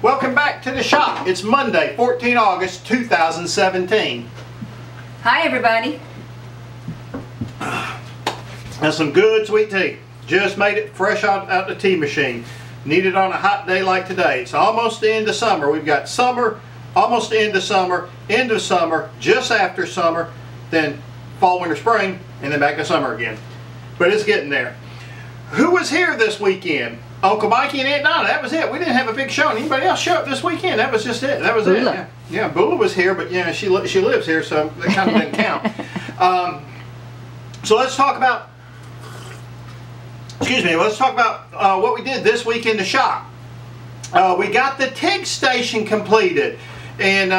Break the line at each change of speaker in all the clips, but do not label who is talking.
Welcome back to the shop. It's Monday, 14 August 2017.
Hi everybody.
That's some good sweet tea. Just made it fresh out the tea machine. Needed on a hot day like today. It's almost the end of summer. We've got summer, almost the end of summer, just after summer, then fall, winter, spring, and then back to summer again. But it's getting there. Who was here this weekend? Uncle Mikey and Aunt Donna. That was it. We didn't have a big show. Anybody else show up this weekend? That was just it. That was
Bula.
it. Yeah, Bula was here, but yeah, she lives here, so that kind of didn't count. So let's talk about. Excuse me. Let's talk about what we did this week in the shop. We got the TIG station completed, and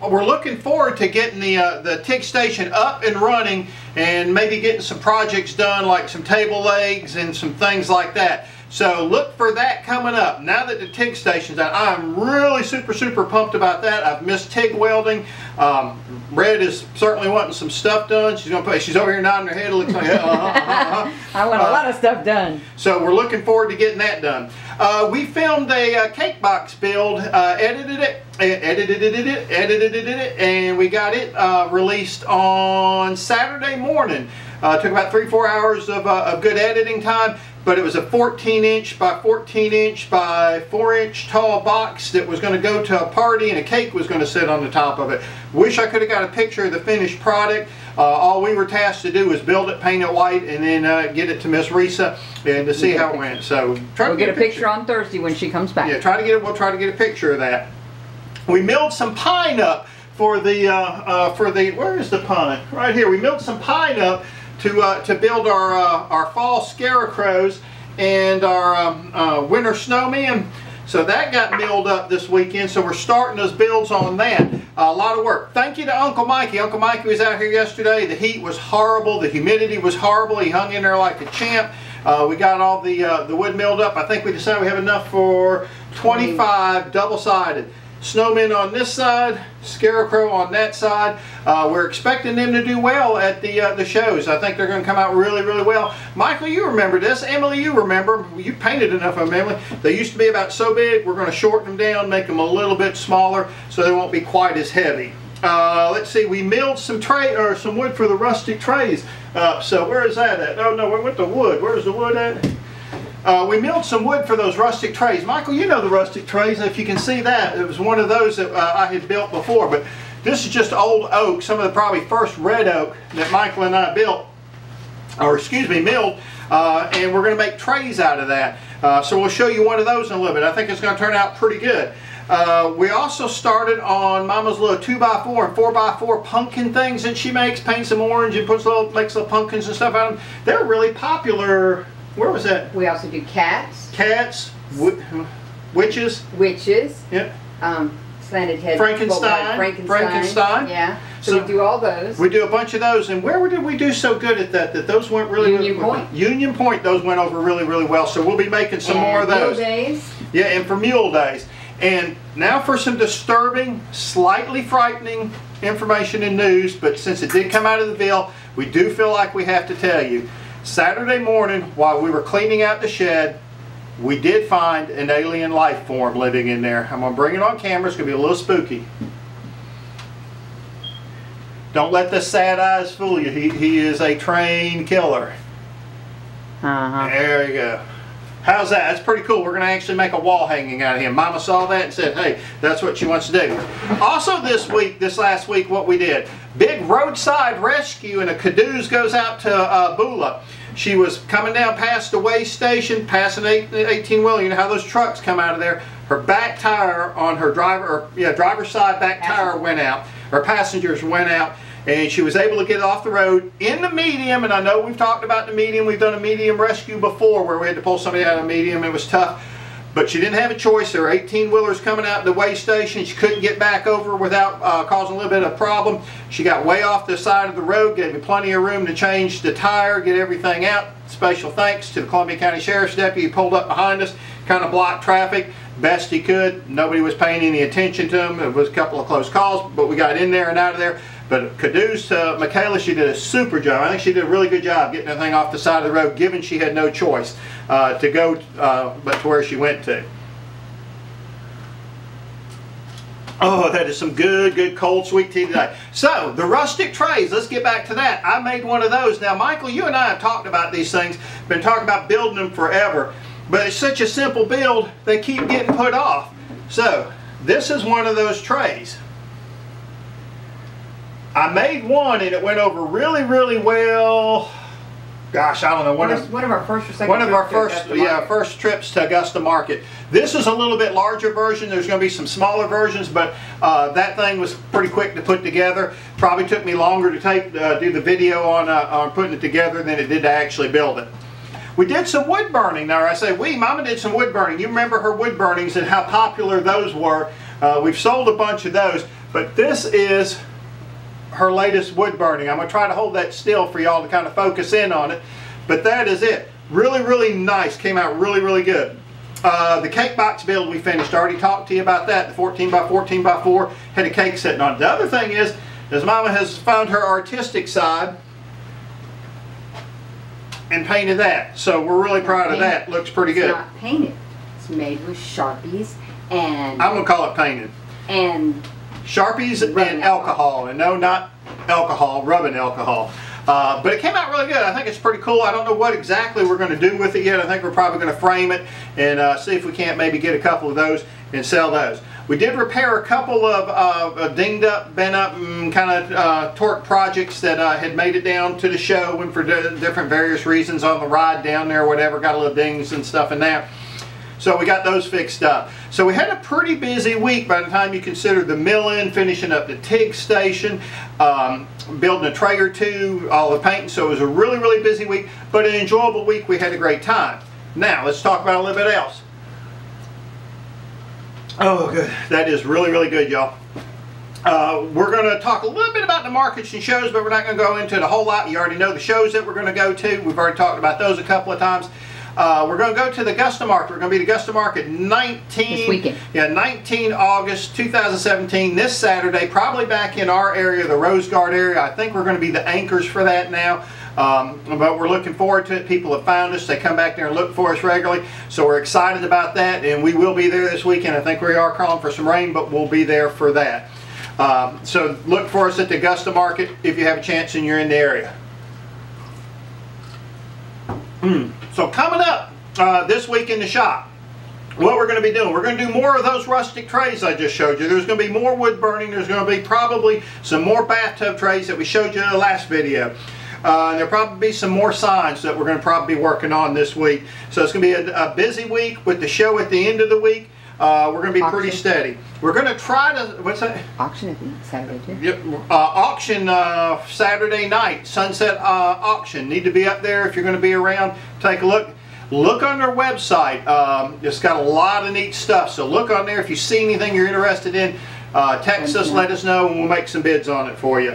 we're looking forward to getting the TIG station up and running, and maybe getting some projects done, like some table legs and some things like that. So look for that coming up. Now that the TIG station's out, I'm really super pumped about that. I've missed TIG welding. Red is certainly wanting some stuff done. She's over here nodding her head. It looks like
I want a lot of stuff done.
So we're looking forward to getting that done. We filmed a cake box build, edited it, and we got it released on Saturday morning. Took about 3-4 hours of good editing time. But it was a 14-inch by 14-inch by 4-inch tall box that was going to go to a party, and a cake was going to sit on the top of it. Wish I could have got a picture of the finished product. All we were tasked to do was build it, paint it white, and then get it to Miss Risa and to see how it went. So
we'll get a picture on Thursday when she comes back.
Yeah, we'll try to get a picture of that. We milled some pine up for the where is the pine? Right here. We milled some pine up to build our fall scarecrows and our winter snowmen. So that got milled up this weekend, so we're starting those builds on that. A lot of work. Thank you to Uncle Mikey. Uncle Mikey was out here yesterday. The heat was horrible. The humidity was horrible. He hung in there like a champ. We got all the wood milled up. I think we decided we have enough for 25 double-sided. Snowmen on this side, scarecrow on that side. We're expecting them to do well at the shows. I think they're going to come out really well. Michael, you remember this. Emily, you remember. You painted enough of them, Emily. They used to be about so big. We're going to shorten them down, make them a little bit smaller so they won't be quite as heavy. Let's see. We milled some wood for the rustic trays. So where is that at? Oh no, we went to wood. Where's the wood at? We milled some wood for those rustic trays. Michael, you know the rustic trays. If you can see that, it was one of those that I had built before. But this is just old oak, some of the probably first red oak that Michael and I built, or excuse me, milled. And we're going to make trays out of that. So we'll show you one of those in a little bit. I think it's going to turn out pretty good. We also started on Mama's little 2x4 and 4x4 pumpkin things that she makes. Paints them orange and makes little pumpkins and stuff out of them. They're really popular. Where was that?
We also do cats.
Cats, witches.
Witches.
Yep.
Slanted head.
Frankenstein.
Yeah. So we do all those.
We do a bunch of those. And where did we do so good at that those went really
Union Point.
Union Point, those went over really well. So we'll be making some more of those.
Mule days.
Yeah, and for mule days. And now for some disturbing, slightly frightening information and news, but since it did come out of the Ville, we do feel like we have to tell you. Saturday morning, while we were cleaning out the shed, we did find an alien life form living in there. I'm going to bring it on camera. It's going to be a little spooky. Don't let the sad eyes fool you. He is a trained killer. There you go. How's that? That's pretty cool. We're going to actually make a wall hanging out of him. Mama saw that and said, hey, that's what she wants to do. Also this last week, what we did, big roadside rescue, and a caboose goes out to Bula. She was coming down past the way station, past an 18-wheeler. You know how those trucks come out of there. Her back tire on her driver's side back tire went out. Her passengers went out. And she was able to get off the road in the medium, and I know we've talked about the medium. We've done a medium rescue before where we had to pull somebody out of a medium. It was tough, but she didn't have a choice. There were 18-wheelers coming out the way station. She couldn't get back over without causing a little bit of problem. She got way off the side of the road, gave me plenty of room to change the tire, get everything out. Special thanks to the Columbia County Sheriff's deputy. He pulled up behind us, kind of blocked traffic best he could. Nobody was paying any attention to him. It was a couple of close calls, but we got in there and out of there. But kudos to Michaela, she did a super job. I think she did a really good job getting the thing off the side of the road, given she had no choice to go but to where she went to. Oh, that is some good cold sweet tea today. So, the rustic trays, let's get back to that. I made one of those. Now, Michael, you and I have talked about these things, been talking about building them forever, but it's such a simple build, they keep getting put off. So, this is one of those trays. I made one and it went over really well. Gosh, I don't know.
One of our first or second.
One of our first trips to Augusta Market. This is a little bit larger version. There's going to be some smaller versions, but that thing was pretty quick to put together. Probably took me longer to do the video on putting it together than it did to actually build it. We did some wood burning. Now I say Mama did some wood burning. You remember her wood burnings and how popular those were. We've sold a bunch of those, but this is her latest wood burning. I'm going to try to hold that still for y'all to kind of focus in on it, but that is it. Really nice. Came out really good. The cake box build we finished. I already talked to you about that. The 14 by 14 by 4 had a cake sitting on it. The other thing is Mama has found her artistic side and painted that. So we're really proud of that. Looks pretty good.
It's not painted. It's made with Sharpies and...
I'm going to call it painted.
And...
Sharpies and alcohol, and no, not alcohol, rubbing alcohol. But it came out really good. I think it's pretty cool. I don't know what exactly we're going to do with it yet. I think we're probably going to frame it and see if we can't maybe get a couple of those and sell those. We did repair a couple of dinged up, bent up, kind of torque projects that had made it down to the show and for different various reasons on the ride down there or whatever. Got a little dings and stuff in there. So we got those fixed up. So we had a pretty busy week by the time you consider the milling, finishing up the TIG station, building a tray or two, all the painting. So it was a really busy week, but an enjoyable week. We had a great time. Now let's talk about a little bit else. Oh, good. That is really good, y'all. We're going to talk a little bit about the markets and shows, but we're not going to go into it a whole lot. You already know the shows that we're going to go to. We've already talked about those a couple of times. We're going to go to the Augusta Market. We're going to be at Augusta Market 19 August 2017, this Saturday, probably back in our area, the Rose Guard area. I think we're going to be the anchors for that now. But we're looking forward to it. People have found us. They come back there and look for us regularly. So we're excited about that, and we will be there this weekend. I think we are calling for some rain, but we'll be there for that. So look for us at the Augusta Market if you have a chance and you're in the area. So coming up this week in the shop, what we're going to be doing, we're going to do more of those rustic trays I just showed you. There's going to be more wood burning. There's going to be probably some more bathtub trays that we showed you in the last video. There'll probably be some more signs that we're going to probably be working on this week. So it's going to be a busy week with the show at the end of the week. We're going to be pretty steady. We're going to try to, what's that?
Auction at Saturday too.
Yep. Auction Saturday night, sunset auction. Need to be up there if you're going to be around. Take a look. Look on their website. It's got a lot of neat stuff. So look on there. If you see anything you're interested in, text us, let us know, and we'll make some bids on it for you.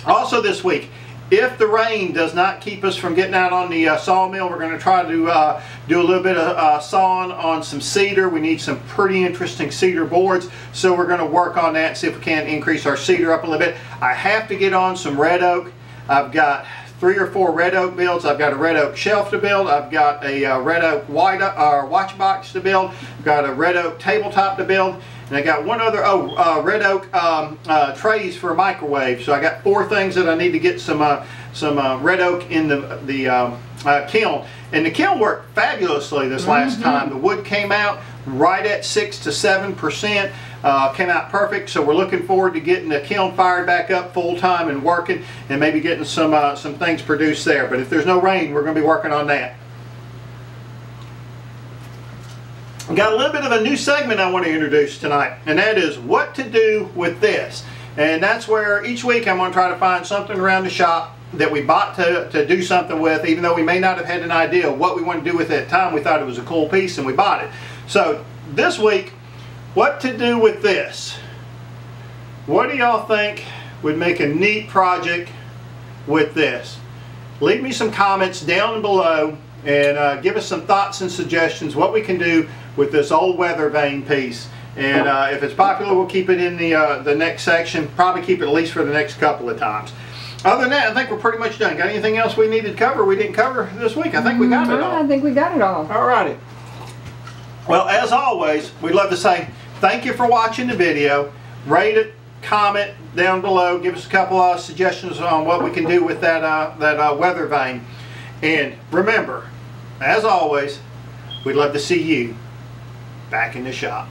Also this week, if the rain does not keep us from getting out on the sawmill, we're going to try to do a little bit of sawing on some cedar. We need some pretty interesting cedar boards, so we're going to work on that and see if we can increase our cedar up a little bit. I have to get on some red oak. I've got 3 or 4 red oak builds. I've got a red oak shelf to build. I've got a red oak watch box to build. I've got a red oak tabletop to build. And I got one other, red oak trays for a microwave. So I got 4 things that I need to get some red oak in the kiln. And the kiln worked fabulously this last time. The wood came out right at 6 to 7%. Came out perfect. So we're looking forward to getting the kiln fired back up full time and working, and maybe getting some things produced there. But if there's no rain, we're going to be working on that. Got a little bit of a new segment I want to introduce tonight, and that is what to do with this. And that's where each week I'm going to try to find something around the shop that we bought to do something with, even though we may not have had an idea of what we want to do with it at the time. We thought it was a cool piece and we bought it. So this week, what to do with this. What do y'all think would make a neat project with this? Leave me some comments down below and give us some thoughts and suggestions what we can do with this old weather vane piece. And if it's popular, we'll keep it in the next section. Probably keep it at least for the next couple of times. Other than that, I think we're pretty much done. Got anything else we needed to cover we didn't cover this week? I think we got it all.
I think we got it all.
Alrighty. Well, as always, we'd love to say thank you for watching the video. Rate it, comment down below, give us a couple of suggestions on what we can do with that weather vane. And remember, as always, we'd love to see you back in the shop.